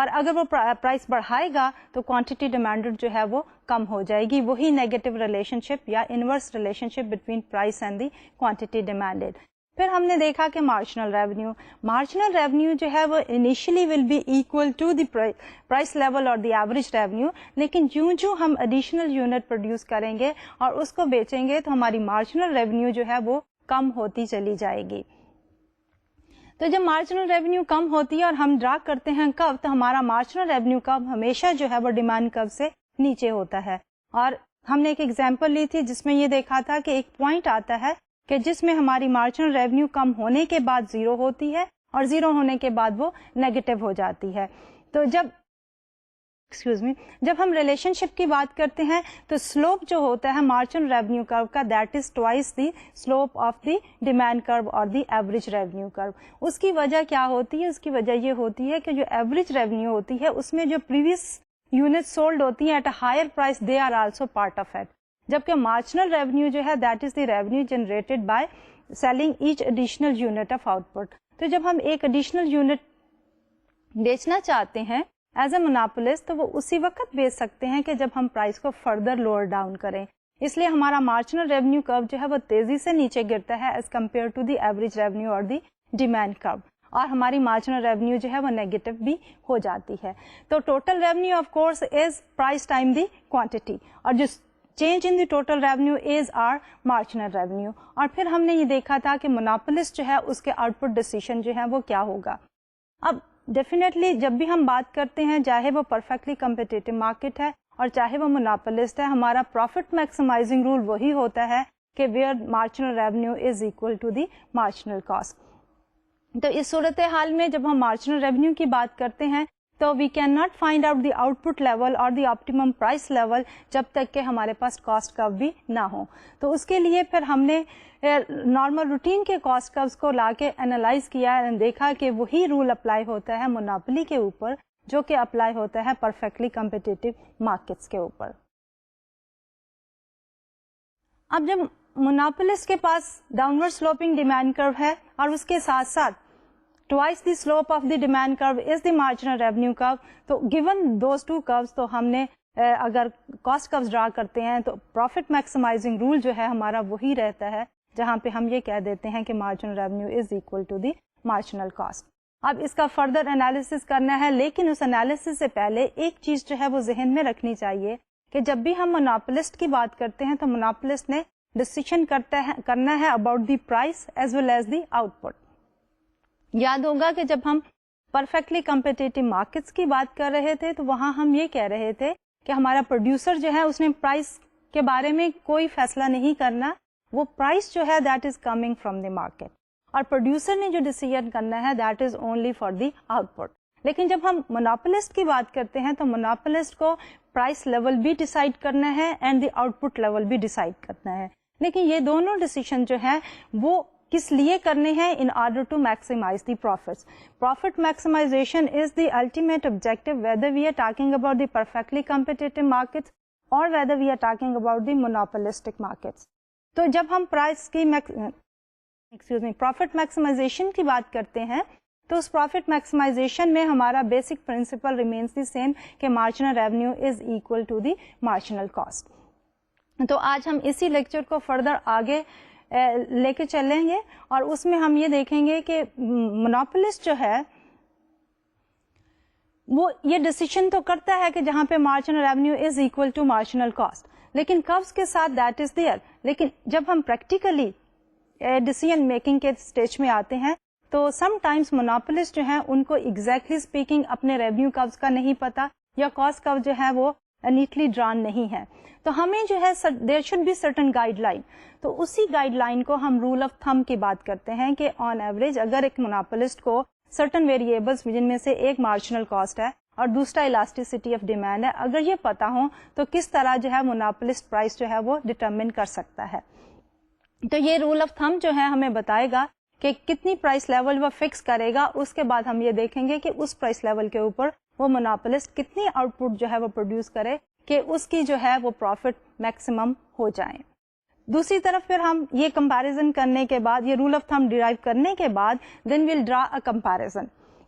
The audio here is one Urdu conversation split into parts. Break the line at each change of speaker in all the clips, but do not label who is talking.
اور اگر وہ پرائس بڑھائے گا تو کوانٹٹی ڈیمانڈڈ جو ہے وہ کم ہو جائے گی. وہی نیگیٹو ریلیشن شپ یا inverse relationship between price and the quantity demanded. پھر ہم نے دیکھا کہ مارجنل ریونیو جو ہے وہ initially will be equal to the price level اور دی ایوریج ریونیو, لیکن جو ہم ایڈیشنل یونٹ پروڈیوس کریں گے اور اس کو بیچیں گے تو ہماری مارجنل ریونیو جو ہے وہ کم ہوتی چلی جائے گی. تو جب مارجنل ریونیو کم ہوتی ہے اور ہم ڈرا کرتے ہیں کب, تو ہمارا مارجنل ریونیو کب ہمیشہ جو ہے وہ ڈیمانڈ کب سے نیچے ہوتا ہے. اور ہم نے ایک ایگزامپل لی تھی جس میں یہ دیکھا تھا کہ ایک پوائنٹ آتا ہے کہ جس میں ہماری مارجنل ریونیو کم ہونے کے بعد زیرو ہوتی ہے اور زیرو ہونے کے بعد وہ نیگیٹو ہو جاتی ہے. تو جب ہم ریلیشن شپ کی بات کرتے ہیں تو سلوپ جو ہوتا ہے مارجنل ریونیو کرو کا, that is twice the slope of the demand کرو اور دی ایوریج ریونیو کرو. اس کی وجہ کیا ہوتی ہے؟ اس کی وجہ یہ ہوتی ہے کہ جو ایوریج ریونیو ہوتی ہے اس میں جو پریویس یونٹ سولڈ ہوتی ہیں at a higher price, they are also part of it. جبکہ مارجنل ریونیو جو ہے that is the revenue generated by selling each additional unit of output. تو جب ہم ایک ایڈیشنل یونٹ بیچنا چاہتے ہیں ایز اے مونوپولسٹ تو وہ اسی وقت بیچ سکتے ہیں کہ جب ہم پرائس کو فردر لوور ڈاؤن کریں. اس لیے ہمارا مارجنل ریونیو کرو جو ہے وہ تیزی سے نیچے گرتا ہے as compare to the average revenue اور دی ڈیمانڈ کرو, اور ہماری مارجنل ریونیو جو ہے وہ نیگیٹو بھی ہو جاتی ہے. تو total revenue of course is price time the quantity, اور جو change in the total revenue is are marginal revenue. اور پھر ہم نے یہ دیکھا تھا کہ مونوپولسٹ جو ہے اس کے آؤٹ پٹ ڈیسیشن جو ہے وہ کیا ہوگا. اب ڈیفینیٹلی جب بھی ہم بات کرتے ہیں چاہے وہ پرفیکٹلی کمپیٹیٹو مارکیٹ ہے اور چاہے وہ مونوپولسٹ ہے, ہمارا پروفٹ میکسیمائزنگ رول وہی ہوتا ہے کہ where marginal revenue is equal to the marginal cost. تو اس صورتحال میں جب ہم مارجنل ریونیو کی بات کرتے ہیں تو we can not find out the output level اور دی آپٹیمم پرائس لیول جب تک کہ ہمارے پاس کاسٹ کرو بھی نہ ہو. تو اس کے لیے پھر ہم نے نارمل روٹین کے کاسٹ کروز کو لا کے انالائز کیا اور دیکھا کہ وہی رول اپلائی ہوتا ہے مونوپولی کے اوپر جو کہ اپلائی ہوتا ہے پرفیکٹلی کمپیٹیٹو مارکیٹس کے اوپر. اب جب مونوپولسٹ کے پاس ڈاؤنورڈ سلوپنگ ڈیمانڈ کرو ہے اور اس کے ساتھ ساتھ twice the slope of the demand کرو is the marginal revenue curve, تو گیون دوز ٹو کروز تو ہم نے اگر کاسٹ کروز ڈرا کرتے ہیں تو پروفٹ میکسیمائزنگ رول جو ہے ہمارا وہی رہتا ہے جہاں پہ ہم یہ کہہ دیتے ہیں کہ marginal revenue is equal to the marginal cost. اب اس کا فردر انالیسس کرنا ہے, لیکن اس انالیسس سے پہلے ایک چیز جو ہے وہ ذہن میں رکھنی چاہیے کہ جب بھی ہم مونوپولسٹ کی بات کرتے ہیں تو مونوپولسٹ نے ڈسیشن کرنا ہے about the price as well as the output. یاد ہوگا کہ جب ہم پرفیکٹلی کمپیٹیٹو مارکیٹس کی بات کر رہے تھے تو وہاں ہم یہ کہہ رہے تھے کہ ہمارا پروڈیوسر جو ہے اس نے پرائس کے بارے میں کوئی فیصلہ نہیں کرنا, وہ پرائس جو ہے that is coming from the market, اور پروڈیوسر نے جو ڈیسیژن کرنا ہے that is only for the out put. لیکن جب ہم مونوپولسٹ کی بات کرتے ہیں تو مونوپولسٹ کو پرائس لیول بھی ڈیسائیڈ کرنا ہے and the output level بھی ڈیسائیڈ کرنا ہے, لیکن یہ دونوں ڈیسیژن جو ہے وہ کس لیے کرنے ہیں؟ In order to maximise the profits. Profit maximisation is the ultimate objective whether we are talking about the perfectly competitive markets اور whether we are talking about the monopolistic markets. تو جب ہم پرائس کی پروفٹ میکسیمائزیشن کی بات کرتے ہیں تو اس پروفٹ میکسیمائزیشن میں ہمارا basic principle remains the same کہ marginal revenue is equal to the marginal cost. تو آج ہم اسی لیکچر کو فردر آگے لے کے چلیں گے اور اس میں ہم یہ دیکھیں گے کہ مونوپولسٹ جو ہے وہ یہ ڈیسیژن تو کرتا ہے کہ جہاں پہ marginal revenue is equal to marginal cost, لیکن کروز کے ساتھ دیٹ از دیئر. لیکن جب ہم پریکٹیکلی ڈیسیژن میکنگ کے اسٹیج میں آتے ہیں تو سم ٹائمس مونوپولسٹ جو ہیں ان کو ایگزیکٹلی اسپیکنگ اپنے ریونیو کروز کا نہیں پتا یا کاسٹ کرو جو ہے وہ نیٹلی ڈران نہیں ہے. تو ہمیں جو ہے there should be certain guideline. تو اسی گائیڈ لائن کو ہم رول آف تھم کی بات کرتے ہیں کہ آن ایوریج اگر ایک مونوپولسٹ کو سرٹن ویریبلس جن میں سے ایک مارجنل کاسٹ ہے اور دوسرا الاسٹیسٹی آف ڈیمانڈ ہے, اگر یہ پتا ہو تو کس طرح جو ہے مونوپولسٹ پرائس جو ہے وہ ڈٹرمن کر سکتا ہے. تو یہ رول آف تھم جو ہے ہمیں بتائے گا کہ کتنی پرائس لیول وہ فکس کرے گا. اس کے بعد ہم یہ دیکھیں گے کہ اس پرائس لیول کے اوپر وہ مونوپولسٹ کتنی آؤٹ پٹ جو ہے وہ پروڈیوس کرے کہ اس کی جو ہے وہ پروفٹ میکسیمم ہو جائیں. دوسری طرف پھر ہم یہ کمپیریزن کرنے کے بعد, یہ رول آف تھم ڈیرائیو کرنے کے بعد then we'll draw a comparison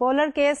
polar case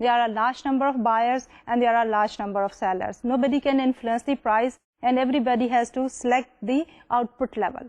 there are a large number of buyers and there are a large number of sellers. Nobody can influence the price and everybody has to select the output level.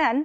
10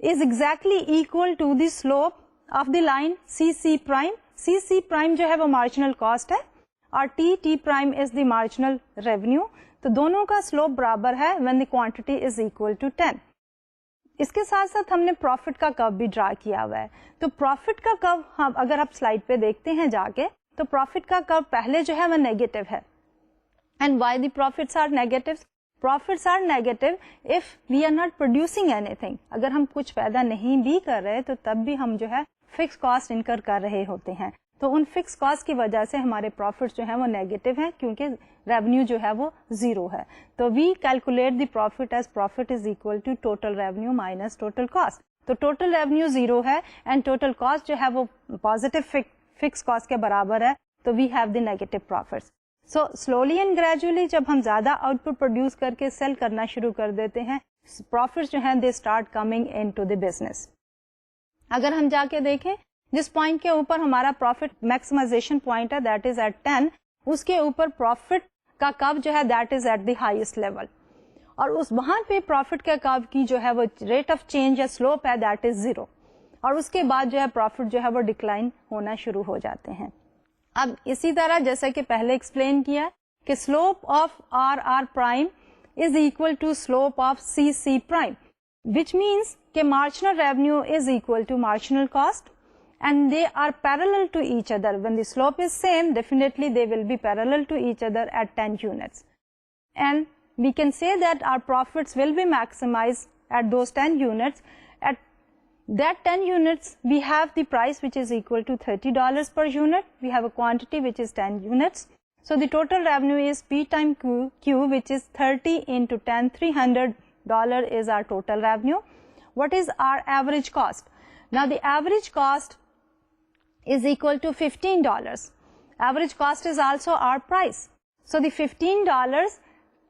is exactly equal to the slope of the line C C prime. C C prime جو ہے وہ مارجنل کاسٹ ہے اور T T prime is the marginal revenue. تو دونوں کا سلوپ برابر ہے when the quantity is equal to 10. اس کے ساتھ ساتھ ہم نے پروفٹ کا کرو بھی ڈرا کیا ہوا ہے. تو پروفٹ کا کرو اگر آپ سلائڈ پہ دیکھتے ہیں جا کے تو پروفٹ کا کرو پہلے جو ہے وہ نیگیٹو ہے. And why the profits are negative? Profits are negative if we are not producing anything. اگر ہم کچھ پیدا نہیں بھی کر رہے تو تب بھی ہم جو ہے فکس کاسٹ انکر کر رہے ہوتے ہیں. تو ان فکس کاسٹ کی وجہ سے ہمارے پروفٹ جو ہیں وہ نیگیٹو ہیں کیونکہ ریونیو جو ہے وہ زیرو ہے. تو we calculate the profit as profit is equal to total revenue minus total cost. تو ٹوٹل ریونیو زیرو ہے اینڈ ٹوٹل کاسٹ جو ہے وہ پازیٹیو فکس کاسٹ کے برابر ہے. تو we have the negative profits. So slowly and gradually جب ہم زیادہ آؤٹ پٹ پروڈیوس کر کے سیل کرنا شروع کر دیتے ہیں پروفٹس جو ہیں they start coming into the business. اگر ہم جا کے دیکھیں جس پوائنٹ کے اوپر ہمارا پروفٹ میکسیمائزیشن پوائنٹ ہے دیٹ از ایٹ 10, اس کے اوپر پروفٹ کا کرو جو ہے that is at the highest level اور اس وہاں پہ پروفٹ کے کرو کی جو ہے وہ ریٹ آف چینج یا سلوپ ہے دیٹ از 0 اور اس کے بعد جو ہے پروفٹ جو ہے وہ ڈکلائن ہونا شروع ہو جاتے ہیں. اب اسی طرح جیسا کہ پہلے ایکسپلین کیا کہ slope of R R prime is equal to slope of C C prime which means کہ marginal revenue is equal to marginal cost and they are parallel to each other. When the slope is same, definitely they will be parallel to each other at 10 units. And we can say that our profits will be maximized at those 10 units. At that 10 units, we have the price which is equal to $30 per unit. We have a quantity which is 10 units. So the total revenue is P times Q which is 30 into 10, $300 is our total revenue. What is our average cost? Now the average cost is equal to $15. Average cost is also our price. So the $15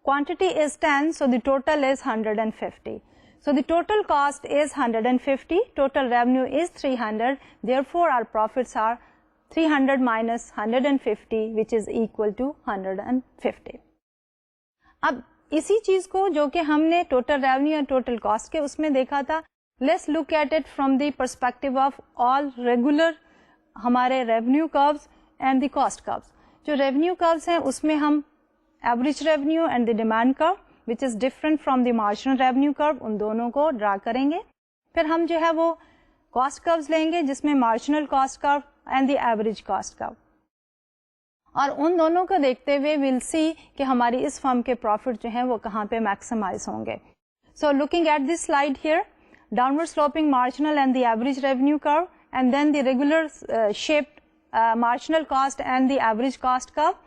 quantity is 10, so the total is 150. So the total cost is 150, total revenue is 300. Therefore our profits are 300 minus 150 which is equal to 150. اب اسی چیز کو جو کہ ہم نے ٹوٹل ریونیو اور ٹوٹل کاسٹ کے اس میں دیکھا تھا, let's look at it from the perspective of all regular ہمارے revenue curves and the cost curves. جو ریونیو کروز ہیں اس میں ہم average revenue and the demand curve which is different from the marginal revenue curve ان دونوں کو ڈرا کریں گے. پھر ہم جو ہے وہ کاسٹ کروز لیں گے جس میں مارجنل کاسٹ کرو اینڈ دی ایوریج کاسٹ کرو اور ان دونوں کو دیکھتے ہوئے ویل سی کہ ہماری اس فرم کے پروفٹ جو ہیں وہ کہاں پہ میکسیمائز ہوں گے. So looking at this slide here, downward sloping marginal and the average revenue curve, and then the regular shaped marginal cost and the average cost curve.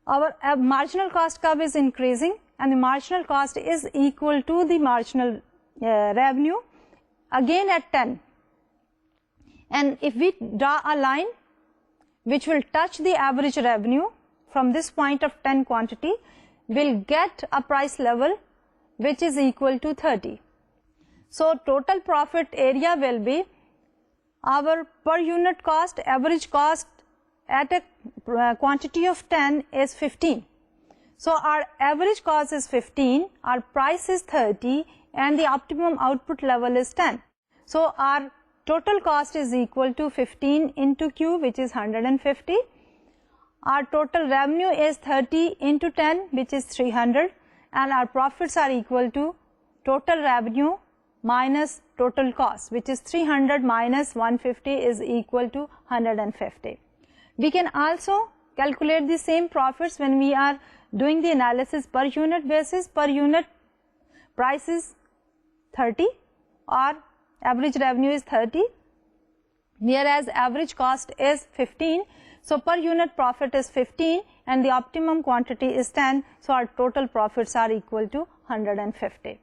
Our marginal cost curve is increasing and the marginal cost is equal to the marginal revenue again at 10. And if we draw a line which will touch the average revenue from this point of 10 quantity, we'll get a price level which is equal to 30. So total profit area will be our per unit cost, average cost at a quantity of 10 is 15. So our average cost is 15, our price is 30 and the optimum output level is 10. So our total cost is equal to 15 into Q which is 150. Our total revenue is 30 into 10 which is 300 and our profits are equal to total revenue minus total cost which is 300 minus 150 is equal to 150. We can also calculate the same profits when we are doing the analysis per unit basis. Per unit price is 30 or average revenue is 30 whereas average cost is 15. So per unit profit is 15 and the optimum quantity is 10. So our total profits are equal to 150.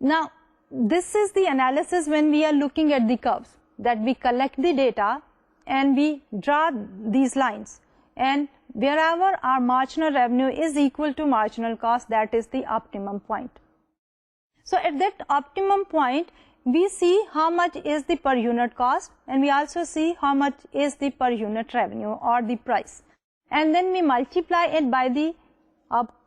Now this is the analysis when we are looking at the curves, that we collect the data and we draw these lines, and wherever our marginal revenue is equal to marginal cost, that is the optimum point. So at that optimum point we see how much is the per unit cost and we also see how much is the per unit revenue or the price, and then we multiply it by the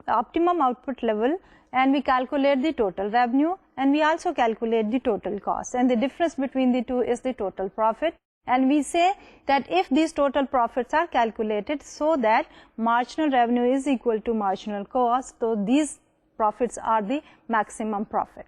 optimum output level and we calculate the total revenue and we also calculate the total cost, and the difference between the two is the total profit. And we say that if these total profits are calculated so that marginal revenue is equal to marginal cost, so these profits are the maximum profit.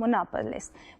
monopolist.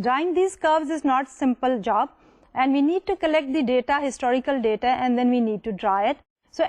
drawing these curves is not simple job, and we need to collect the data, historical data, and then we need to draw it. So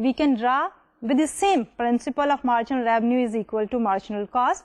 we can draw with the same principle of marginal revenue is equal to marginal cost,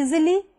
easily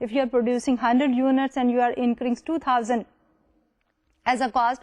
if you are producing 100 units and you are incurring 2000 as a cost,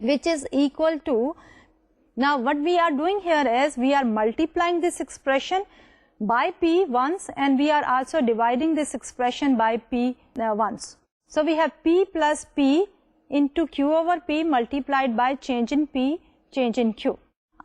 which is equal to, now what we are doing here is we are multiplying this expression by p once and we are also dividing this expression by p once. So we have p plus p into q over p multiplied by change in p, change in q.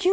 Q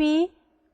P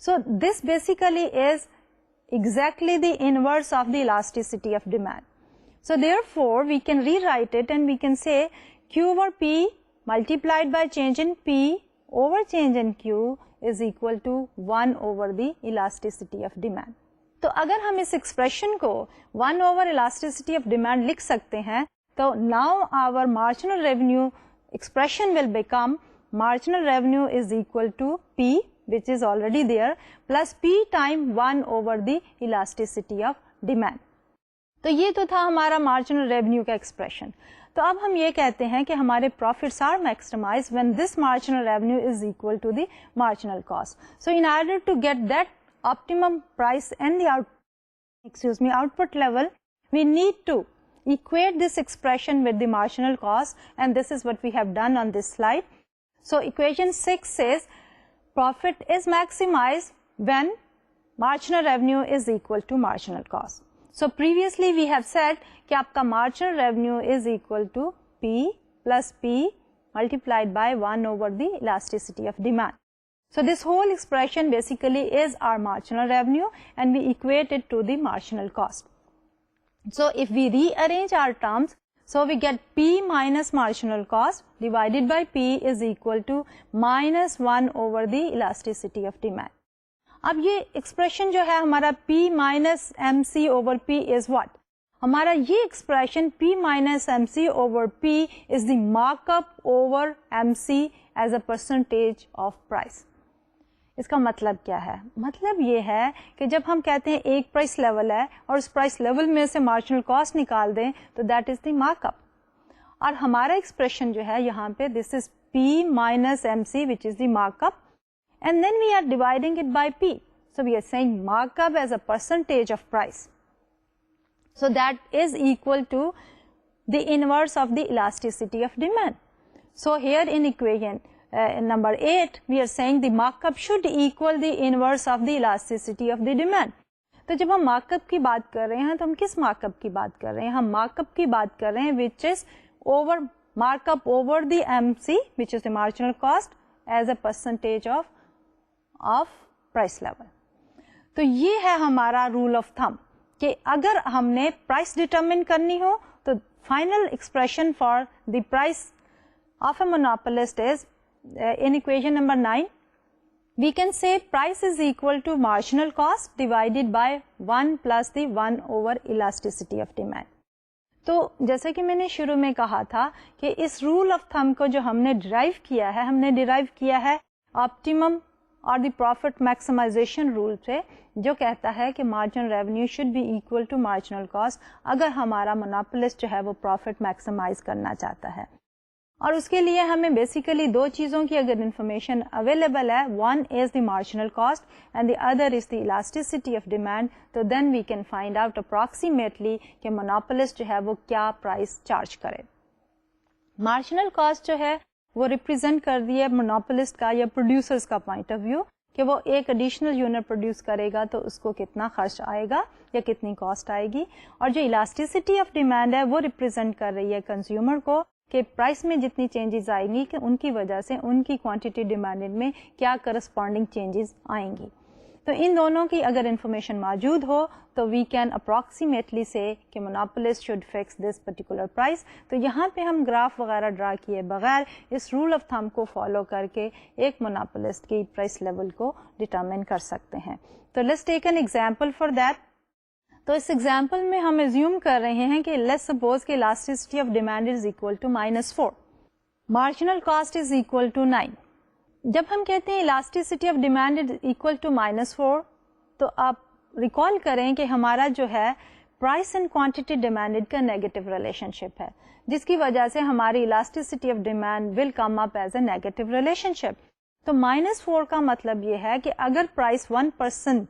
So this basically is exactly the inverse of the elasticity of demand. So therefore we can rewrite it and we can say Q over P multiplied by change in P over change in Q is equal to 1 over the elasticity of demand. تو اگر ہم اس ایکسپریشن کو 1 over elasticity of demand لکھ سکتے ہیں تو now our marginal revenue expression will become marginal revenue is equal to P, which is already there, plus P time 1 over the elasticity of demand. تو یہ تو تھا ہمارا marginal revenue کا ایکسپریشن. تو اب ہم یہ کہتے ہیں کہ ہمارے profits are maximized when this marginal revenue is equal to the marginal cost. So in order to get that optimum price and the output level, we need to equate this expression with the marginal cost, and this is what we have done on this slide. So equation 6 says profit is maximized when marginal revenue is equal to marginal cost. So previously we have said کہ آپ کا marginal revenue is equal to P plus P multiplied by 1 over the elasticity of demand. So this whole expression basically is our marginal revenue, and we equate it to the marginal cost. So if we rearrange our terms, so we get P minus marginal cost divided by P is equal to minus 1 over the elasticity of demand. اب یہ ایکسپریشن جو ہے ہمارا P minus MC over P is what? ہمارا یہ expression P minus MC over P is the markup over MC as a percentage of price. اس کا مطلب کیا ہے؟ مطلب یہ ہے کہ جب ہم کہتے ہیں ایک پرائس لیول ہے اور اس پرائس لیول میں سے مارجنل کاسٹ نکال دیں تو that is the mark up. اور ہمارا ایکسپریشن جو ہے یہاں پہ دس از P minus MC which is the markup, and then we are dividing it by P. So we are saying markup as a percentage of price. So that is equal to the inverse of the elasticity of demand. So here in equation number 8 we are saying the markup should equal the inverse of the elasticity of the demand. تو جب ہم مارک اپ کی بات کر رہے ہیں تو ہم کس مارک اپ کی بات کر رہے ہیں؟ ہم مارک اپ کی بات کر رہے ہیں which is over mark up over the MC which is the marginal cost as a percentage of price level. تو یہ ہے ہمارا رول آف تھم کہ اگر ہم نے پرائس ڈٹرمن کرنی ہو تو final expression for the price of a monopolist is in equation number 9 we can say price is equal to marginal cost divided by 1 plus the 1 over elasticity of demand. تو جیسے کہ میں نے شروع میں کہا تھا کہ اس رول آف تھم کو جو ہم نے ڈرائیو کیا ہے، ہم نے ڈرائیو کیا ہے آپٹیمم اور دی پروفٹ میکسیمائزیشن رول سے، جو کہتا ہے کہ marginal revenue should be equal to marginal cost اگر ہمارا مونوپولسٹ جو ہے وہ پروفٹ میکسیمائز کرنا چاہتا ہے. اور اس کے لیے ہمیں بیسیکلی دو چیزوں کی اگر انفارمیشن اویلیبل ہے، one is the marginal cost and the other is the elasticity of demand, تو then we can find out approximately کہ مونوپولسٹ جو ہے وہ کیا پرائس چارج کرے. مارجنل کاسٹ جو ہے وہ ریپرزینٹ کر دی ہے مونوپولسٹ کا یا پروڈیوسرز کا پوائنٹ آف ویو کہ وہ ایک ایڈیشنل یونٹ پروڈیوس کرے گا تو اس کو کتنا خرچ آئے گا یا کتنی کاسٹ آئے گی. اور جو الاسٹیسٹی آف ڈیمانڈ ہے وہ ریپرزینٹ کر رہی ہے کنزیومر کو کہ پرائس میں جتنی چینجز آئیں گی کہ ان کی وجہ سے ان کی کوانٹٹی ڈیمانڈ میں کیا کرسپونڈنگ چینجز آئیں گی. تو ان دونوں کی اگر انفارمیشن موجود ہو تو وی کین اپروکسیمیٹلی سے کہ monopolist should fix this particular price. تو یہاں پہ ہم گراف وغیرہ ڈرا کیے بغیر اس رول آف تھم کو فالو کر کے ایک مونوپولسٹ کی پرائس لیول کو ڈٹرمن کر سکتے ہیں. تو let's take an example for that. تو اس ایگزامپل میں ہم ایزیوم کر رہے ہیں کہ لیٹس سپوز کہ elasticity of demand is equal to -4، marginal cost is equal to 9. جب ہم کہتے ہیں elasticity of demand is equal to -4 تو آپ ریکال کریں کہ ہمارا جو ہے پرائس اینڈ کوانٹٹی ڈیمانڈ کا نیگیٹو ریلیشن شپ ہے، جس کی وجہ سے ہماری elasticity of demand will come up as a negative relationship. تو -4 کا مطلب یہ ہے کہ اگر پرائس 1%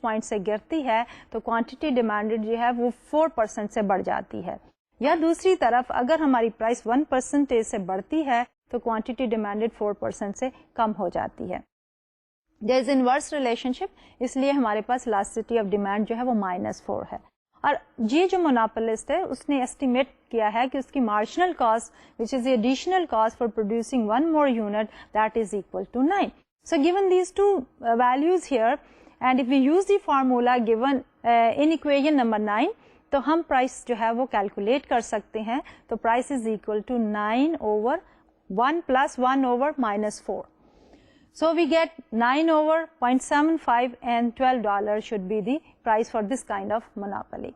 پوائنٹ سے گرتی ہے تو کوانٹٹی ڈیمانڈ جو ہے وہ 4% سے بڑھ جاتی ہے، یا دوسری طرف اگر ہماری پرائس 1% سے بڑھتی ہے تو کوانٹٹی ڈیمانڈ 4% سے کم ہو جاتی ہے. دیر از انورس ریلیشن شپ، اس لیے ہمارے پاس الاسٹیسٹی آف ڈیمانڈ جو ہے وہ -4 ہے. اور یہ جو مونوپولسٹ ہے اس نے ایسٹیمیٹ کیا ہے کہ اس کی marginal cost which is the additional cost for producing one more unit that is equal to 9. So given these two values here and if we use the formula given in equation number 9 تو ہم پرائس جو ہے وہ کیلکولیٹ کر سکتے ہیں. تو price is equal to 9 over 1 plus 1 over -4. So we get 9/0.75 and $12 should be the price for this kind of monopoly.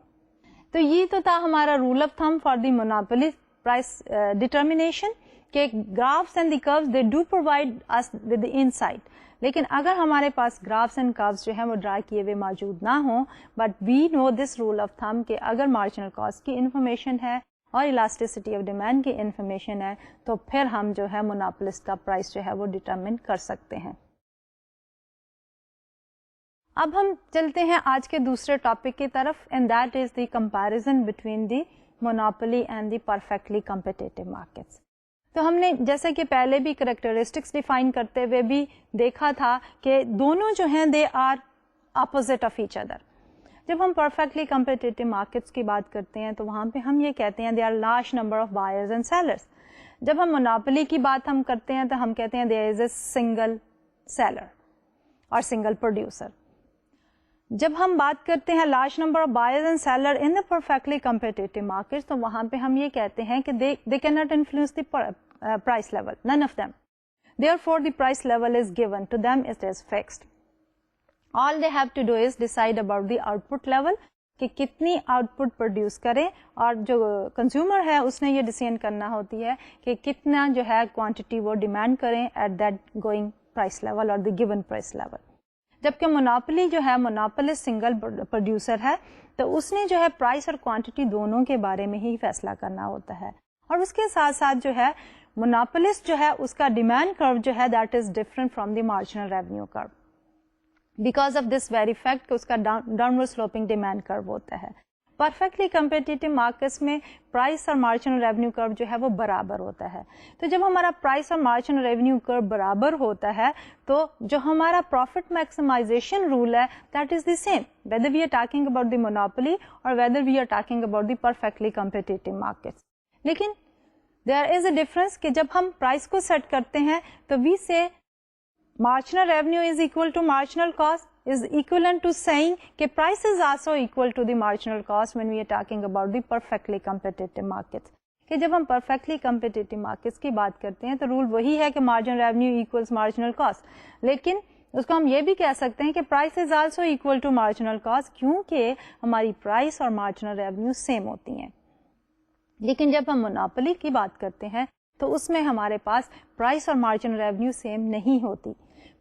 تو یہ تو تھا ہمارا rule of thumb for the monopoly price determination کہ graphs and the curves they do provide us with insight. لیکن اگر ہمارے پاس گرافس اینڈ کروز جو ہیں وہ ڈرا کیے ہوئے موجود نہ ہوں, but we know this rule of thumb کہ اگر مارجنل کاسٹ کی انفارمیشن ہے اور الاسٹیسٹی آف ڈیمانڈ کی انفارمیشن ہے تو پھر ہم جو ہے مونوپولسٹ کا پرائس جو ہے وہ ڈٹرمن کر سکتے ہیں. اب ہم چلتے ہیں آج کے دوسرے ٹاپک کی طرف, and that is the comparison between the monopoly and the perfectly competitive markets. تو ہم نے جیسا کہ پہلے بھی کریکٹرسٹکس ڈیفائن کرتے ہوئے بھی دیکھا تھا کہ دونوں جو ہیں they are opposite of each other. جب ہم پرفیکٹلی کمپیٹیٹو مارکیٹس کی بات کرتے ہیں تو وہاں پہ ہم یہ کہتے ہیں they are large number of buyers and sellers. جب ہم مونوپولی کی بات ہم کرتے ہیں تو ہم کہتے ہیں there is a single seller اور سنگل پروڈیوسر. جب ہم بات کرتے ہیں large number of buyers and seller in the perfectly competitive market تو وہاں پہ ہم یہ کہتے ہیں کہ they can not influence the price level, none of them. Therefore the price level is given to them, it is fixed. All they have to do is decide about the output level کہ کتنی آؤٹ پٹ پروڈیوس کریں, اور جو کنزیومر ہے اس نے یہ ڈیسیژن کرنا ہوتی ہے کہ کتنا جو ہے کوانٹٹی وہ ڈیمانڈ کریں at that going price level اور دی گیون پرائس لیول. جبکہ مونوپولی جو ہے مونوپولسٹ سنگل پروڈیوسر ہے تو اس نے جو ہے پرائس اور کوانٹٹی دونوں کے بارے میں ہی فیصلہ کرنا ہوتا ہے. اور اس کے ساتھ ساتھ جو ہے مونوپولسٹ جو ہے اس کا ڈیمانڈ کرو جو ہے that is different from the marginal revenue curve, because of this very fact کہ اس کا ڈاؤنورڈ سلوپنگ ڈیمانڈ کرو ہوتا ہے. پرفیکٹلی کمپیٹیٹو مارکیٹس میں پرائس اور مارجنل ریونیو کرو جو ہے وہ برابر ہوتا ہے. تو جب ہمارا پرائس اور مارجنل ریونیو کرو برابر ہوتا ہے تو جو ہمارا پروفٹ میکسیمائزیشن رول ہے that is the same whether we are talking about the monopoly اور whether we are talking about the perfectly competitive markets. لیکن دیر از اے ڈفرنس کہ جب ہم پرائس کو سیٹ کرتے ہیں تو وی سے marginal revenue is equal to marginal cost is equivalent to saying کہ price is also equal to the marginal cost when we are talking about the perfectly competitive markets. کہ جب ہم perfectly competitive markets کی بات کرتے ہیں تو رول وہی ہے کہ marginal revenue equals marginal cost, لیکن اس کو ہم یہ بھی کہہ سکتے ہیں کہ price is also equal to marginal cost کیونکہ ہماری price اور marginal revenue same ہوتی ہیں. لیکن جب ہم monopoly کی بات کرتے ہیں تو اس میں ہمارے پاس پرائس اور مارجن ریونیو سیم نہیں ہوتی.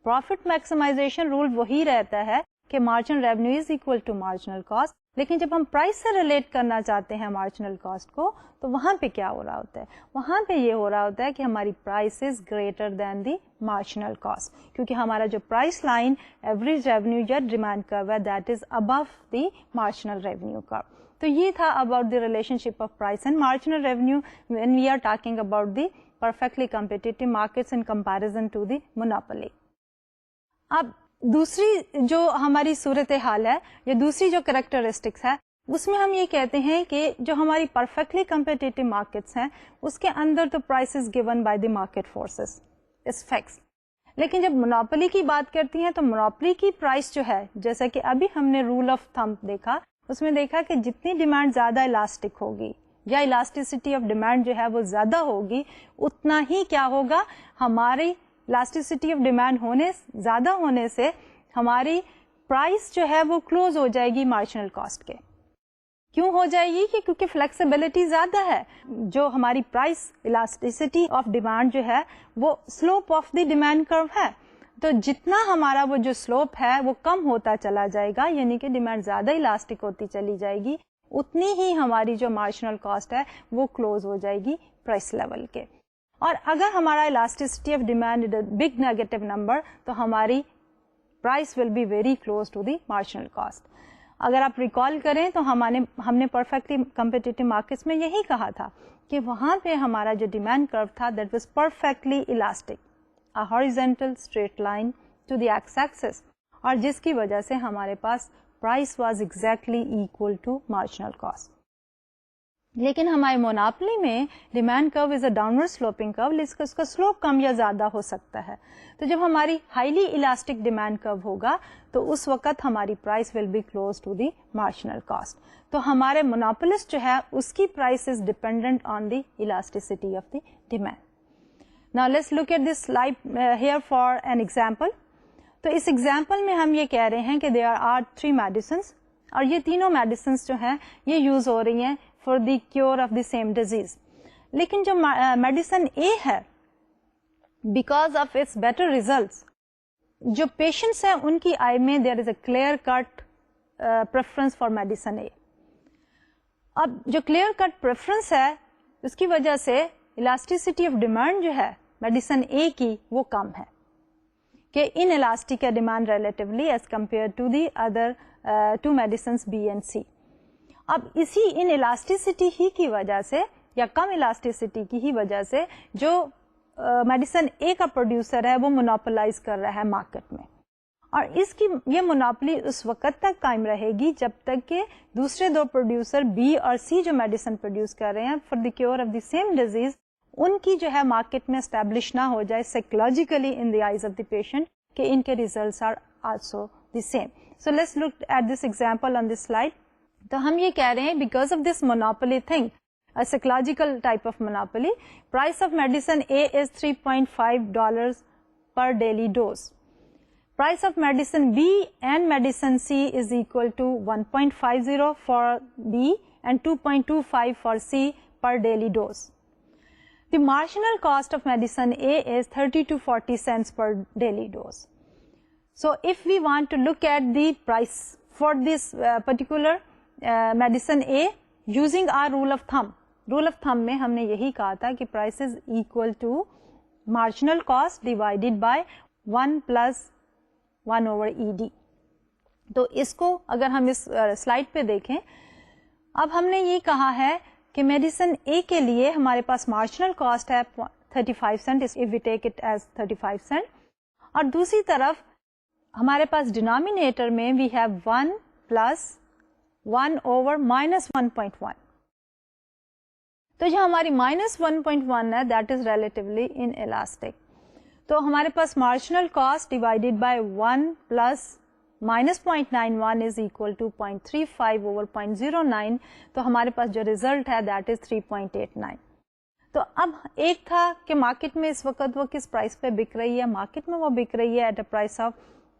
پروفٹ میکسیمائزیشن رول وہی رہتا ہے کہ margin revenue is equal to marginal cost, لیکن جب ہم پرائس سے ریلیٹ کرنا چاہتے ہیں مارجنل کاسٹ کو تو وہاں پہ کیا ہو رہا ہوتا ہے, وہاں پہ یہ ہو رہا ہوتا ہے کہ ہماری price is greater than the marginal cost, کیونکہ ہمارا جو پرائس لائن ایوریج ریونیو یا ڈیمانڈ کرو ہے that is above the marginal revenue curve. تو یہ تھا about the relationship of price and marginal revenue when we are talking about the perfectly competitive markets in comparison to the monopoly. اب دوسری جو ہماری صورتحال ہے یا دوسری جو کریکٹرسٹکس ہے اس میں ہم یہ کہتے ہیں کہ جو ہماری پرفیکٹلی کمپیٹیٹو مارکیٹس ہیں اس کے اندر تو price is given by the market forces is fix. لیکن جب مونوپولی کی بات کرتی ہیں تو مونوپولی کی پرائس جو ہے جیسا کہ ابھی ہم نے رول آف تھم دیکھا اس میں دیکھا کہ جتنی ڈیمانڈ زیادہ الاسٹک ہوگی یا الاسٹیسٹی آف ڈیمانڈ جو ہے وہ زیادہ ہوگی اتنا ہی کیا ہوگا, ہماری الاسٹیسٹی آف ڈیمانڈ زیادہ ہونے سے ہماری پرائس جو ہے وہ کلوز ہو جائے گی مارجنل کاسٹ کے. کیوں ہو جائے گی؟ کیونکہ فلیکسیبلٹی زیادہ ہے. جو ہماری پرائس الاسٹیسٹی آف ڈیمانڈ جو ہے وہ slope of the demand curve ہے, تو جتنا ہمارا وہ جو سلوپ ہے وہ کم ہوتا چلا جائے گا, یعنی کہ ڈیمانڈ زیادہ الاسٹک ہوتی چلی جائے گی, اتنی ہی ہماری جو مارجنل کاسٹ ہے وہ کلوز ہو جائے گی پرائس لیول کے. اور اگر ہمارا elasticity of demand big negative number تو ہماری price will be very close to the marginal cost. اگر آپ ریکال کریں تو ہم نے پرفیکٹلی کمپیٹیٹو مارکیٹس میں یہی کہا تھا کہ وہاں پہ ہمارا جو ڈیمانڈ کرو تھا that was perfectly elastic, a horizontal straight line to the x-axis, اور جس کی وجہ سے ہمارے پاس price was exactly equal to marginal cost. لیکن ہمارے مونوپولی میں ڈیمانڈ کرو از اے ڈاؤنورڈ سلوپنگ کرو, اس کا سلوپ کم یا زیادہ ہو سکتا ہے. تو جب ہماری ہائیلی الاسٹک ڈیمانڈ کرو ہوگا تو اس وقت ہماری price will be close to the marginal cost. تو ہمارے مونوپولسٹ جو ہے اس کی price is dependent on the elasticity of the demand. Now let's look at this slide here for an example. تو اس ایگزامپل میں ہم یہ کہہ رہے ہیں کہ there are 3 medicines اور یہ تینوں میڈیسنس جو ہیں یہ یوز ہو رہی ہیں for the cure of the same disease. لیکن جو میڈیسن اے ہے because of its better results جو پیشنٹس ہیں ان کی آئی میں there is a clear cut preference for medicine A. اب جو کلیئر کٹ پریفرنس ہے اس کی وجہ سے الاسٹیسٹی آف ڈیمانڈ جو ہے میڈیسن اے کی وہ کم ہے کہ ان الاسٹک ہے demand relatively as compare to the other two medicines B and C. اب اسی ان الاسٹیسٹی ہی کی وجہ سے یا کم الاسٹیسٹی کی ہی وجہ سے جو میڈیسن اے کا پروڈیوسر ہے وہ مونوپولائز کر رہا ہے مارکیٹ میں, اور اس کی یہ مونوپلی اس وقت تک قائم رہے گی جب تک کہ دوسرے 2 پروڈیوسر بی اور سی جو میڈیسن پروڈیوس کر رہے ہیں for the cure of the same disease ان کی جو ہے مارکیٹ میں اسٹیبلش نہ ہو جائے psychologically in the eyes of the patient کہ ان کے results are also the same. So let's look at this example on this slide. تو ہم یہ کہہ رہے ہیں because of this monopoly thing, a psychological type of monopoly, price of medicine A is $3.5 per daily dose. Price of medicine B and medicine C is equal to 1.50 for B and 2.25 for C per daily dose. The marginal cost of medicine A is 30 to 40 cents per daily dose. So if we want to look at the price for this particular medicine A using our rule of thumb میں ہم نے یہی کہا تھا کہ price is equal to marginal cost divided by 1 plus 1 over ED. تو اس کو اگر ہم اس سلائڈ پہ دیکھیں, اب ہم نے یہ کہا ہے کہ میڈیسن اے کے لیے ہمارے پاس مارجنل کاسٹ ہے 35 cent if we take it as 35 cent, اور دوسری طرف ہمارے پاس ڈینامینیٹر میں we have 1 plus 1 over minus 1.1. تو جو ہماری مائنس 1.1 ہے that is relatively inelastic. تو ہمارے پاس marginal cost divided by 1 plus minus 0.91 is equal to 0.35 over 0.09. تو ہمارے پاس جو ریزلٹ ہے دیٹ از 3.89. تو اب ایک تھا کہ مارکیٹ میں اس وقت وہ کس پرائس پہ بک رہی ہے, مارکیٹ میں وہ بک رہی ہے ایٹ اے پرائس آف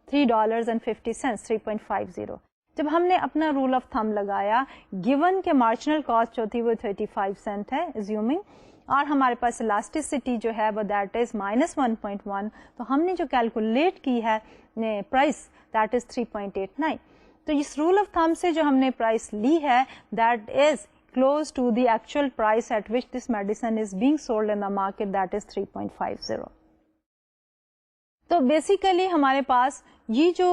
$3.50 3.50. جب ہم نے اپنا رول آف تھم لگایا گیون کے مارجنل کاسٹ جو تھی وہ 35 سینٹ ہے ایزیومنگ, اور ہمارے پاس الاسٹیسٹی جو ہے وہ دیٹ از -1.1, تو ہم نے جو کیلکولیٹ کی ہے پرائس دیٹ از 3.89. تو اس رول آف تھم سے جو ہم نے پرائس لی ہے that is close to the actual price at which this medicine is being sold in the market, that is 3.50. تو بیسیکلی ہمارے پاس یہ جو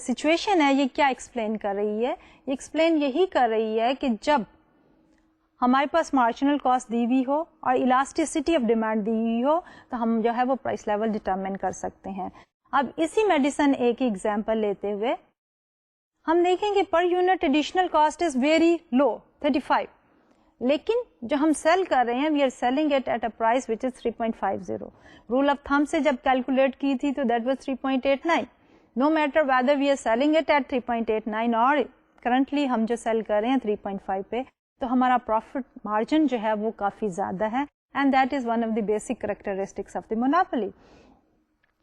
سچویشن ہے یہ کیا ایکسپلین کر رہی ہے, یہ ایکسپلین یہی کر رہی ہے کہ جب ہمارے پاس مارجنل کاسٹ دی ہوئی ہو اور الاسٹیسٹی آف ڈیمانڈ دی ہوئی ہو تو ہم جو ہے وہ پرائس لیول ڈٹرمن کر سکتے ہیں. اب اسی میڈیسن اے کی ایگزامپل لیتے ہوئے ہم دیکھیں گے per unit additional cost is very low 35, لیکن جو ہم سیل کر رہے ہیں we are selling it at a price which is 3.50. Rule of thumb سے جب کیلکولیٹ کی تھی تو that was 3.89. No matter whether we are selling it at 3.89 اور کرنٹلی ہم جو سیل کر رہے ہیں 3.5 پہ, تو ہمارا پروفٹ مارجن جو ہے وہ کافی زیادہ ہے, and that is one of the basic characteristics of the monopoly.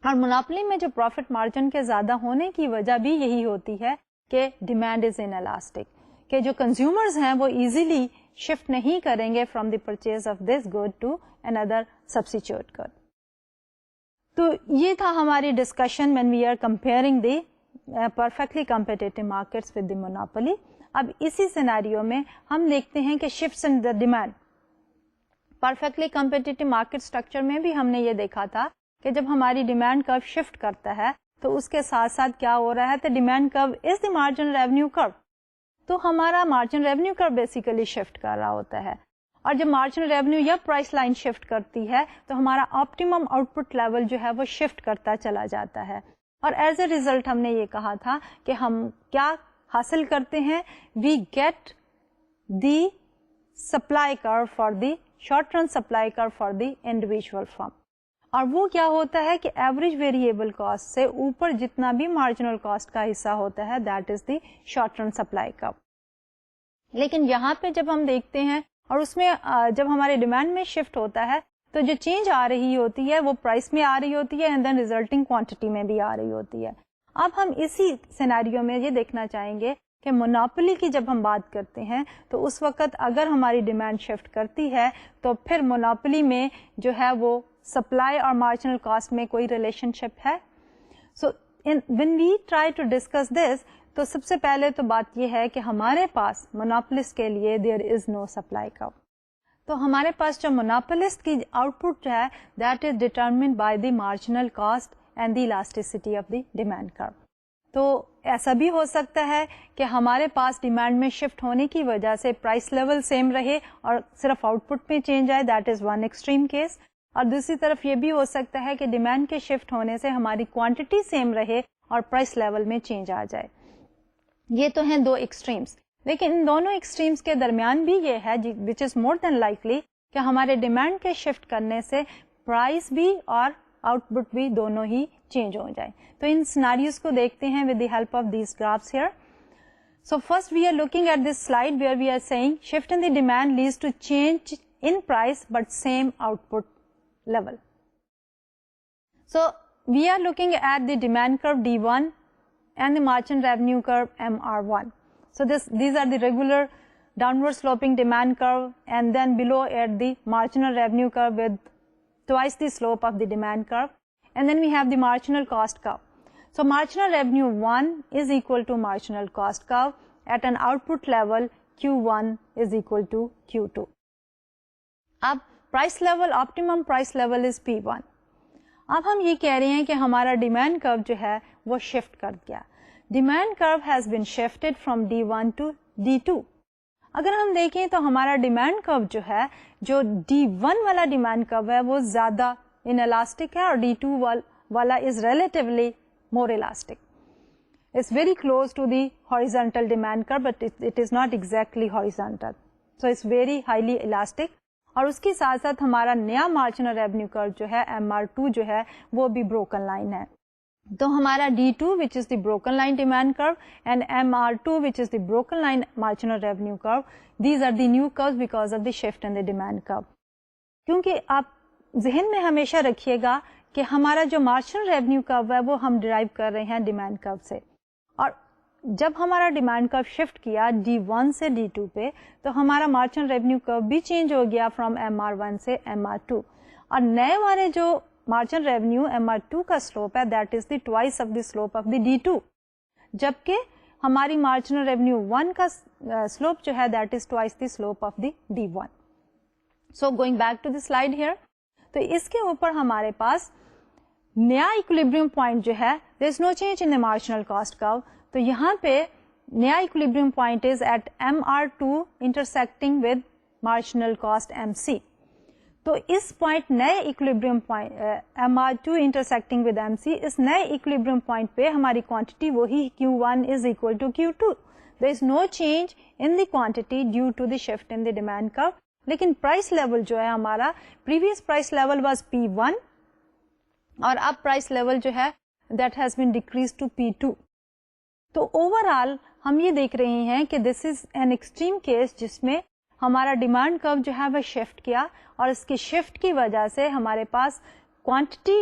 اور مونوپولی میں جو پروفٹ مارجن کے زیادہ ہونے کی وجہ بھی یہی ہوتی ہے کہ ڈیمانڈ از ان الاسٹک, کہ جو کنزیومرز ہیں وہ ایزیلی شفٹ نہیں کریں گے from the purchase of this good to another substitute good. تو یہ تھا ہماری discussion when we are comparing the perfectly competitive markets with the monopoly. اب اسی سیناریو میں ہم دیکھتے ہیں کہ shifts in the demand. perfectly competitive market structure میں بھی ہم نے یہ دیکھا تھا کہ جب ہماری ڈیمانڈ کرو شفٹ کرتا ہے تو اس کے ساتھ ساتھ کیا ہو رہا ہے, تو ڈیمانڈ کرو is the margin revenue curve, تو ہمارا مارجن ریونیو کرو بیسیکلی شفٹ کر رہا ہوتا ہے. اور جب مارجن ریونیو یا پرائس لائن شفٹ کرتی ہے تو ہمارا آپٹیمم آؤٹ پٹ لیول جو ہے وہ شفٹ کرتا چلا جاتا ہے. اور ایز اے ریزلٹ ہم نے یہ کہا تھا کہ ہم کیا حاصل کرتے ہیں, وی گیٹ دی سپلائی کرو for the short run supply کرو فار دی انڈیویجل فرم. اور وہ کیا ہوتا ہے کہ ایوریج ویریبل کاسٹ سے اوپر جتنا بھی مارجنل کاسٹ کا حصہ ہوتا ہے that is the short run supply کرو. لیکن یہاں پہ جب ہم دیکھتے ہیں اور اس میں جب ہمارے ڈیمانڈ میں شفٹ ہوتا ہے تو جو چینج آ رہی ہوتی ہے وہ پرائس میں آ رہی ہوتی ہے اینڈ دین ریزلٹنگ کوانٹٹی میں بھی آ رہی ہوتی ہے. اب ہم اسی سینیریو میں یہ دیکھنا چاہیں گے کہ مونوپولی کی جب ہم بات کرتے ہیں تو اس وقت اگر ہماری ڈیمانڈ شفٹ کرتی ہے تو پھر مونوپولی میں جو ہے وہ سپلائی اور مارجنل کاسٹ میں کوئی ریلیشن شپ ہے. سو when we try to discuss this, تو سب سے پہلے تو بات یہ ہے کہ ہمارے پاس مونوپولسٹ کے لیے there is no supply curve. تو ہمارے پاس جو مونوپولسٹ کی آؤٹ پٹ ہے that is determined by the marginal cost and the elasticity of the demand curve. تو ایسا بھی ہو سکتا ہے کہ ہمارے پاس ڈیمانڈ میں شفٹ ہونے کی وجہ سے پرائس لیول سیم رہے اور صرف آؤٹ پٹ میں چینج آئے, that is one extreme case. اور دوسری طرف یہ بھی ہو سکتا ہے کہ ڈیمانڈ کے شفٹ ہونے سے ہماری کوانٹٹی سیم رہے اور پرائس لیول میں چینج آ جائے. یہ تو ہیں دو ایکسٹریمز, لیکن ان دونوں ایکسٹریمز کے درمیان بھی یہ ہے وچ از مور دین لائکلی کہ ہمارے ڈیمانڈ کے شفٹ کرنے سے پرائس بھی اور آؤٹ پٹ بھی دونوں ہی چینج ہو جائے. تو ان سیناریوز کو دیکھتے ہیں with the help of these graphs here. So first we are looking at this slide where we are saying shift in the demand leads to change in price but same output level. So we are looking at the demand curve D1 and the margin revenue curve MR1. So these are the regular downward sloping demand curve, and then below at the marginal revenue curve with twice the slope of the demand curve, and then we have the marginal cost curve. So marginal revenue 1 is equal to marginal cost curve at an output level Q1 is equal to Q2. اب price level, optimum price level is P1. اب ہم یہ کہہ رہے ہیں کہ ہمارا ڈیمانڈ کرو جو ہے وہ شفٹ کر گیا. Demand curve has been shifted from D1 to D2. اگر ہم دیکھیں تو ہمارا ڈیمانڈ کرو جو ہے, جو D1 والا ڈیمانڈ کرو ہے وہ زیادہ انلاسٹک ہے اور D2 والا is relatively more elastic. It's very close to the horizontal demand curve, but it is not exactly horizontal. So it's very highly elastic. اور اس کے ساتھ ساتھ ہمارا نیا مارجنل ریونیو کرو جو ہے MR2 جو ہے وہ بھی بروکن لائن ہے. تو ہمارا D2 which is the broken line demand curve and MR2 which is the broken line marginal revenue curve, these are the new curves because of the shift in the demand curve. کیونکہ آپ ذہن میں ہمیشہ رکھیے گا کہ ہمارا جو مارجنل ریونیو کرو ہے وہ ہم ڈرائیو کر رہے ہیں ڈیمانڈ کرو سے, اور جب ہمارا ڈیمانڈ کرو شفٹ کیا D1 سے D2 پہ تو ہمارا مارجنل ریونیو کرو بھی چینج ہو گیا فرام MR1 سے MR2, اور نئے والے جو مارجنل ریونیو MR2 کا سلوپ ہے that is the twice of the slope of the D2, جبکہ ہماری مارجنل ریونیو 1 کا سلوپ جو ہے that is twice the slope of the D1. So going back to the slide here, تو اس کے اوپر ہمارے پاس نیا ایکولیبریم پوائنٹ جو ہے there is no change in the marginal cost curve. تو یہاں پہ نیا equilibrium point is at MR2 intersecting with marginal cost MC. تو اس پوائنٹ نئے equilibrium point MR2 intersecting with MC, اس نئے ایکولیبریم پوائنٹ پہ ہماری کوانٹٹی وہی Q1 is equal to Q2. There is no change in the quantity due to the shift in the demand curve. لیکن پرائس لیول جو ہے ہمارا previous price level was P1 اور اب پرائس لیول جو ہے that has been decrease to P2. تو اوور آل ہم یہ دیکھ رہے ہیں کہ دس از این ایکسٹریم کیس جس میں ہمارا ڈیمانڈ کرو جو ہے وہ شفٹ کیا, اور اس کی شفٹ کی وجہ سے ہمارے پاس کوانٹٹی,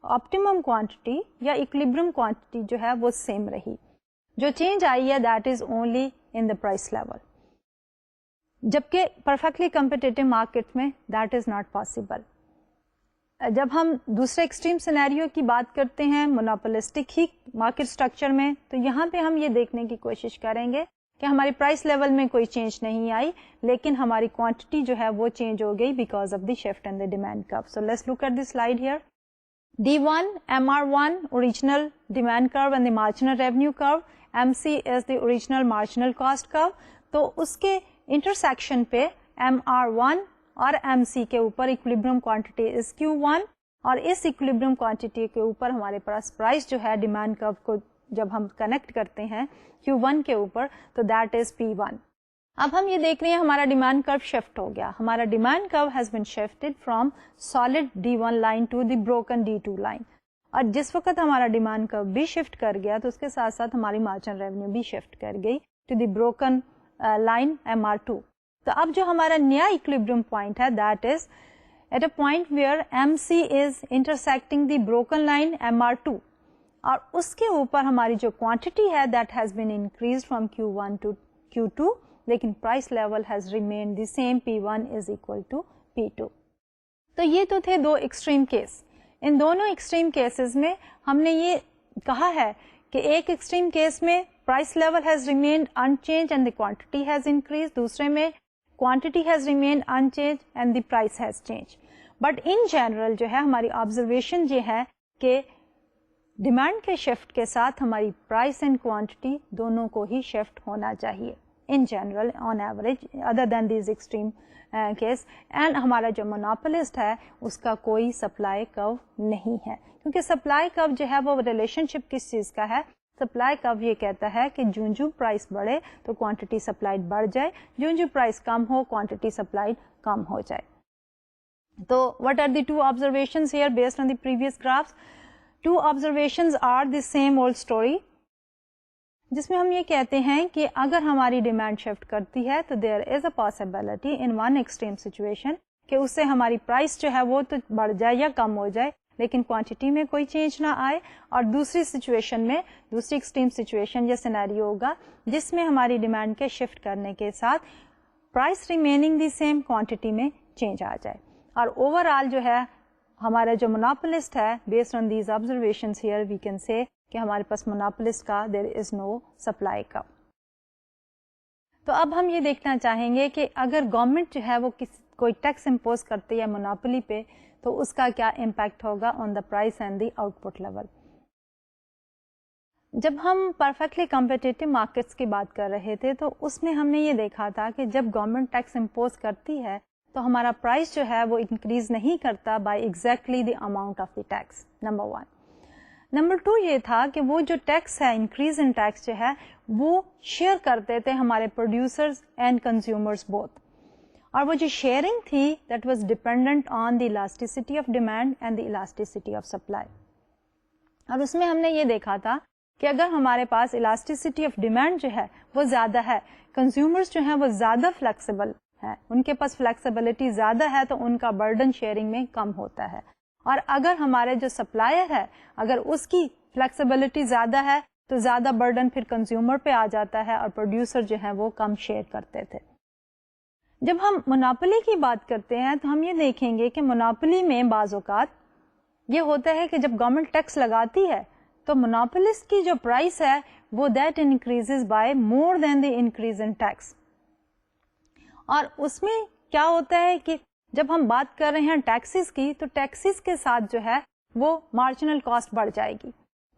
آپٹیمم کوانٹٹی یا ایکولیبریم کوانٹٹی جو ہے وہ سیم رہی. جو چینج آئی ہے that is only in the price level, جبکہ پرفیکٹلی کمپیٹیٹو مارکیٹ میں دیٹ از ناٹ پاسبل. جب ہم دوسرے ایکسٹریم سینیریو کی بات کرتے ہیں مونوپولسٹک ہی مارکیٹ اسٹرکچر میں, تو یہاں پہ ہم یہ دیکھنے کی کوشش کریں گے کہ ہماری پرائس لیول میں کوئی چینج نہیں آئی, لیکن ہماری کوانٹٹی جو ہے وہ چینج ہو گئی because of the shift in the demand curve. So let's look at the slide here. D1 MR1 original demand curve and the marginal revenue curve, MC is the original marginal cost curve. تو اس کے انٹرسیکشن پہ MR1 اور MC کے اوپر ایکولیبریم کوانٹٹی از Q1, اور اس ایکولیبریم کوانٹٹی کے اوپر ہمارے پاس پرائس جو ہے ڈیمانڈ کرو کو جب ہم کنیکٹ کرتے ہیں Q1 کے اوپر تو دیٹ از P1. اب ہم یہ دیکھ رہے ہیں ہمارا ڈیمانڈ کرو شفٹ ہو گیا. ہمارا demand curve has been shifted from solid D1 line to the broken D2 line, اور جس وقت ہمارا ڈیمانڈ کرو بھی شفٹ کر گیا تو اس کے ساتھ ساتھ ہماری مارجنل ریونیو بھی شفٹ کر گئی to the broken line MR2. تو اب جو ہمارا نیا ایکولیبریم پوائنٹ ہے that is at a point where MC is intersecting the broken line MR2 اور اس کے اوپر ہماری جو کوانٹٹی ہے that has been increased from Q1 to Q2 لیکن price level has remained the same, P1 is equal to P2. تو یہ تو تھے دو ایکسٹریم کیس. ان دونوں ایکسٹریم کیسز میں ہم نے یہ کہا ہے کہ ایک ایکسٹریم کیس میں price level has remained unchanged and the quantity has increased, دوسرے میں quantity has remained unchanged and the price has changed. But in general جو ہے ہماری observation یہ ہے کہ ڈیمانڈ کے شفٹ کے ساتھ ہماری پرائس اینڈ کوانٹٹی دونوں کو ہی شفٹ ہونا چاہیے in general on average other than these extreme case. And ہمارا جو مونوپولسٹ ہے اس کا کوئی سپلائی کرو نہیں ہے کیونکہ سپلائی کرو جو ہے وہ ریلیشن شپ کس چیز کا ہے. سپلائی کرو یہ کہتا ہے کہ جو پرائس بڑھے تو کوانٹٹی سپلائڈ بڑھ جائے, جو پرائس کم ہو کوانٹٹی سپلائڈ کم ہو جائے. تو what are the two observations here based on the previous graphs? Two observations are the same old story, جس میں ہم یہ کہتے ہیں کہ اگر ہماری ڈیمانڈ شفٹ کرتی ہے تو there is a possibility in one extreme situation کہ اس سے ہماری پرائس جو ہے وہ تو بڑھ جائے یا کم ہو جائے لیکن کوانٹٹی میں کوئی چینج نہ آئے, اور دوسری سچویشن میں دوسری ایکسٹریم سچویشن یا سینیریو ہوگا جس میں ہماری ڈیمانڈ کے شفٹ کرنے کے ساتھ price remaining the same quantity میں چینج آ جائے. اور اوور آل جو ہے ہمارا جو مونوپولسٹ ہے based on these observations here we can say کہ ہمارے پاس مونوپولسٹ کا دیر از نو سپلائی کا. تو اب ہم یہ دیکھنا چاہیں گے کہ اگر گورنمنٹ جو ہے وہ کوئی ٹیکس امپوز کرتی ہے مونوپولی پہ تو اس کا کیا امپیکٹ ہوگا on the price and the output level. جب ہم پرفیکٹلی کمپیٹیٹو مارکیٹس کی بات کر رہے تھے تو اس میں ہم نے یہ دیکھا تھا کہ جب گورنمنٹ ٹیکس امپوز کرتی ہے تو ہمارا پرائس جو ہے وہ انکریز نہیں کرتا by exactly the amount of the tax, number 1. Number 2 یہ تھا کہ وہ جو ٹیکس ہے انکریز ان ٹیکس جو ہے وہ شیئر کرتے تھے ہمارے پروڈیوسرز اینڈ کنزیومرز بوتھ, اور وہ جو شیئرنگ تھی that was dependent on the elasticity of demand and the elasticity of supply. اور اس میں ہم نے یہ دیکھا تھا کہ اگر ہمارے پاس الاسٹیسٹی آف ڈیمانڈ جو ہے وہ زیادہ ہے, کنزیومرز جو ہیں وہ زیادہ فلیکسیبل ہے, ان کے پاس فلیکسیبلٹی زیادہ ہے تو ان کا برڈن شیئرنگ میں کم ہوتا ہے. اور اگر ہمارے جو سپلائر ہے اگر اس کی فلیکسیبلٹی زیادہ ہے تو زیادہ برڈن پھر کنزیومر پہ آ جاتا ہے اور پروڈیوسر جو ہے وہ کم شیئر کرتے تھے. جب ہم مونوپولی کی بات کرتے ہیں تو ہم یہ دیکھیں گے کہ مونوپولی میں بعض اوقات یہ ہوتا ہے کہ جب گورنمنٹ ٹیکس لگاتی ہے تو مونوپولسٹ کی جو پرائس ہے وہ that increases by more than the increase in tax. اور اس میں کیا ہوتا ہے کہ جب ہم بات کر رہے ہیں ٹیکسز کی تو ٹیکسز کے ساتھ جو ہے وہ مارجنل کاسٹ بڑھ جائے گی.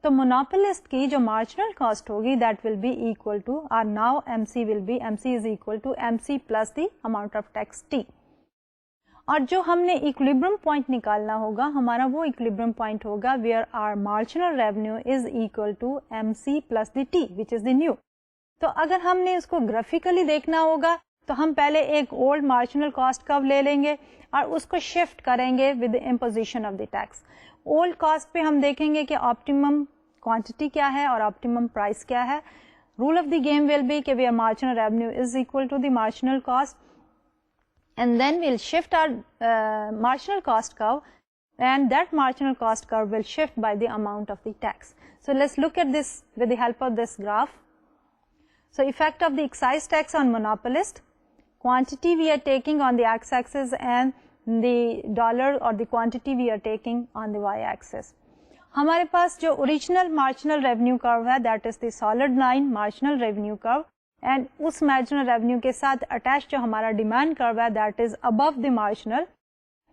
تو مونوپولسٹ کی جو مارجنل کاسٹ ہوگی that will be equal to اور now M C will be M C is equal to M C plus the amount of tax T. اور جو ہم نے ایکولیبرم پوائنٹ نکالنا ہوگا ہمارا وہ ایکولیبرم پوائنٹ ہوگا where are marginal revenue is equal to M C plus the T which is the new. تو اگر ہم نے اس کو گرافیکلی دیکھنا ہوگا تو ہم پہلے ایک اولڈ مارجنل کاسٹ کرو لے لیں گے اور اس کو شفٹ کریں گے with imposition of the tax. Old cost پہ ہم دیکھیں گے کہ آپٹیمم کوانٹٹی کیا ہے اور آپٹیمم پرائس کیا ہے. Rule of the game will be کہ where marginal revenue is equal to the marginal cost and then we'll shift our marginal cost curve and that marginal cost curve will shift by the amount of the tax. So let's look at this with the help of this graph. So effect of the excise tax on monopolist, quantity we are taking on the x-axis and the dollar or the quantity we are taking on the y-axis. ہمارے پاس جو اوریجنل مارجنل ریونیو کرو ہے that is the solid line marginal revenue کرو, اینڈ اس مارجنل ریونیو کے ساتھ اٹیچ جو ہمارا ڈیمانڈ کرو ہے that is above the marginal.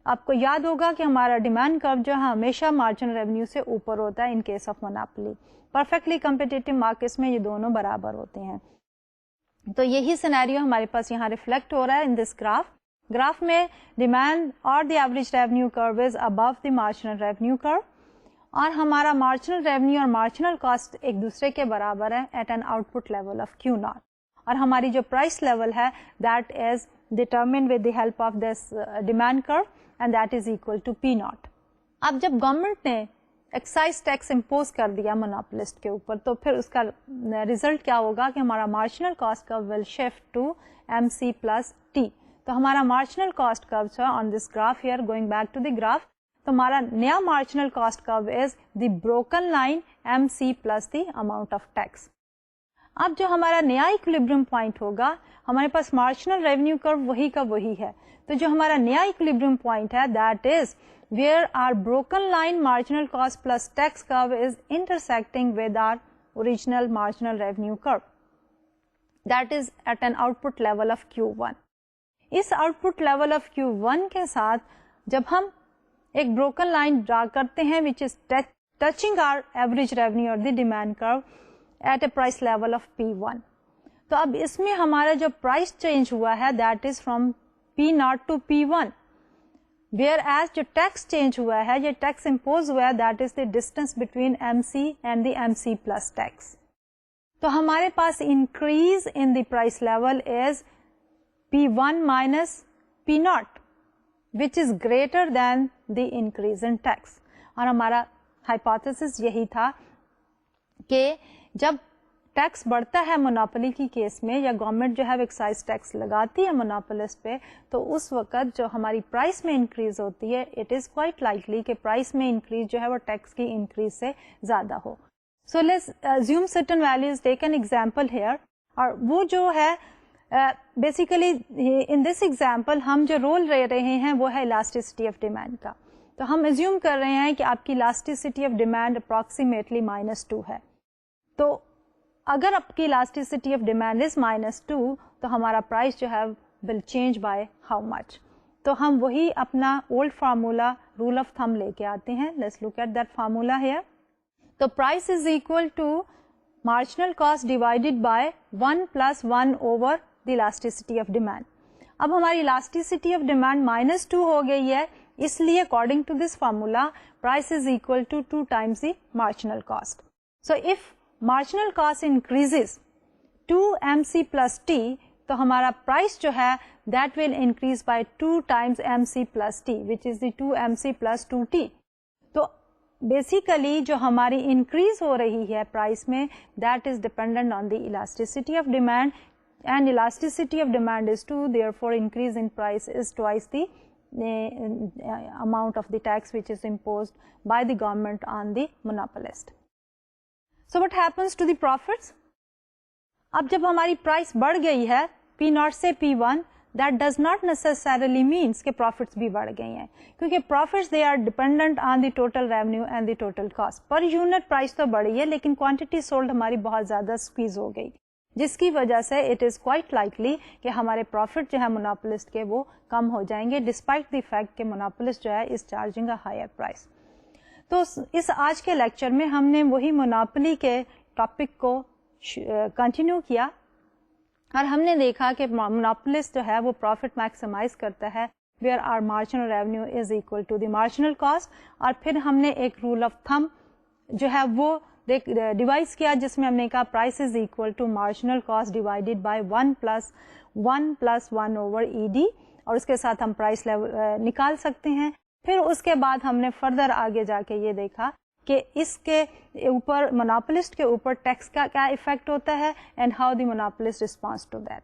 آپ کو یاد ہوگا کہ ہمارا ڈیمانڈ کرو جو ہے ہمیشہ مارجنل ریونیو سے اوپر ہوتا ہے in case of monopoly. Perfectly competitive markets میں یہ دونوں برابر ہوتے ہیں. تو یہی سینیریو ہمارے پاس یہاں ریفلیکٹ ہو رہا ہے ان دس گراف. گراف میں ڈیمانڈ اور دی ایوریج ریونیو کرو از above the marginal revenue curve, اور ہمارا مارجنل ریونیو اور مارجنل کاسٹ ایک دوسرے کے برابر ہے at an output level of Q naught. اور ہماری جو پرائس لیول ہے that is determined with the help of this demand curve and that is equal to P naught. اب جب گورنمنٹ نے ایکسائز ٹیکس امپوز کر دیا مونوپولسٹ کے اوپر تو پھر اس کا ریزلٹ کیا ہوگا کہ ہمارا مارجنل کاسٹ کا will shift to M C plus T. تو ہمارا مارجنل کاسٹ کرو جو on this graph here going back to the graph, تو ہمارا نیا marginal cost curve is the broken line M C plus the amount of tax. اب جو ہمارا نیا ایکولیبریم پوائنٹ ہوگا, ہمارے پاس مارجنل ریونیو کرو وہی کا وہی ہے, تو جو ہمارا نیا ایکولیبریم پوائنٹ ہے that is where our broken line marginal cost plus tax curve is intersecting with our original marginal revenue curve, that is at an output level of Q1. اس output level of Q1 کے ساتھ جب ہم ایک broken line ڈرا کرتے ہیں which is touching our average revenue or the demand curve at a price level of P1, تو اب اس میں ہمارا جو price change ہوا ہے that is from P0 to P1, whereas جو ٹیکس چینج ہوا ہے, یہ ٹیکس امپوز ہوا ہے that is the distance between MC and the MC plus tax. تو ہمارے پاس increase in the price level is P1 minus P0 which is greater than the increase in tax. اور ہمارا hypothesis یہی تھا کہ جب ٹیکس بڑھتا ہے مونوپولی کی کیس میں, یا گورنمنٹ جو ہے ایکسائز ٹیکس لگاتی ہے مونوپولسٹ پہ, تو اس وقت جو ہماری پرائس میں انکریز ہوتی ہے اٹ از کوائٹ لائکلی کہ پرائس میں انکریز جو ہے وہ ٹیکس کی انکریز سے زیادہ ہو. So let's assume certain values, take an example here, اور وہ جو ہے بیسیکلی ان دس ایگزامپل ہم جو رول لے رہے ہیں وہ ہے elasticity of demand کا. تو ہم assume کر رہے ہیں کہ آپ کی elasticity of demand approximately -2 ہے. تو اگر آپ کی elasticity of demand is -2 تو ہمارا پرائس جو ہے will change by how much. تو ہم وہی اپنا old formula rule of thumb لے کے آتے ہیں. Let's look at that formula here. تو price is equal to marginal cost divided by 1 + 1 over the elasticity of demand. اب ہماری elasticity آف ڈیمانڈ -2 ہو گئی ہے, اس لیے according to this formula price is equal to 2 times the marginal cost. So if marginal cost increases 2 MC plus T, تو ہمارا پرائس جو ہے that will increase by 2 times MC plus T which is the 2 MC plus 2T. تو بیسیکلی جو ہماری انکریز ہو رہی ہے پرائس میں that is dependent on the elasticity of demand, and elasticity of demand is 2, therefore increase in price is twice the amount of the tax which is imposed by the government on the monopolist. So what happens to the profits? اب جب ہماری پرائس بڑھ گئی ہے P0 سے P1, that does not necessarily means کہ profits بھی بڑھ گئی ہیں, کیونکہ profits they are dependent on the total revenue and the total cost. Per unit price تو بڑھی ہے لیکن quantity sold ہماری بہت زیادہ squeeze ہو گئی, جس کی وجہ سے it is quite likely کہ ہمارے profit جو ہے monopolist کے وہ کم ہو جائیں گے despite the fact کہ monopolist جو ہے is charging a higher price. تو اس آج کے لیکچر میں ہم نے وہی مونوپولی کے ٹاپک کو کنٹینیو کیا, اور ہم نے دیکھا کہ مونوپولسٹ جو ہے وہ پروفٹ میکسیمائز کرتا ہے where are marginal revenue is equal to the marginal cost. اور پھر ہم نے ایک رول آف تھم جو ہے وہ ڈیوائز کیا جس میں ہم نے کہا price is equal to marginal cost divided by 1 + 1 over ED, اور اس کے ساتھ ہم پرائس نکال سکتے ہیں. پھر اس کے بعد ہم نے فردر آگے جا کے یہ دیکھا کہ اس کے اوپر مونوپولسٹ کے اوپر ٹیکس کا کیا ایفیکٹ ہوتا ہے and how the monopolist response to that.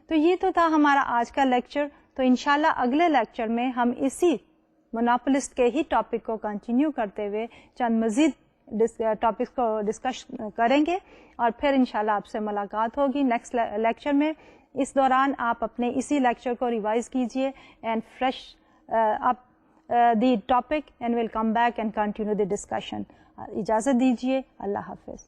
تو یہ تو تھا ہمارا آج کا لیکچر. تو انشاءاللہ اگلے لیکچر میں ہم اسی مونوپولسٹ کے ہی ٹاپک کو کنٹینیو کرتے ہوئے چند مزید ٹاپکس کو ڈسکس کریں گے, اور پھر انشاءاللہ آپ سے ملاقات ہوگی نیکسٹ لیکچر میں. اس دوران آپ اپنے اسی لیکچر کو ریوائز کیجیے and fresh up the topic and we'll come back and continue the discussion. اجازت دیجیے, اللہ حافظ.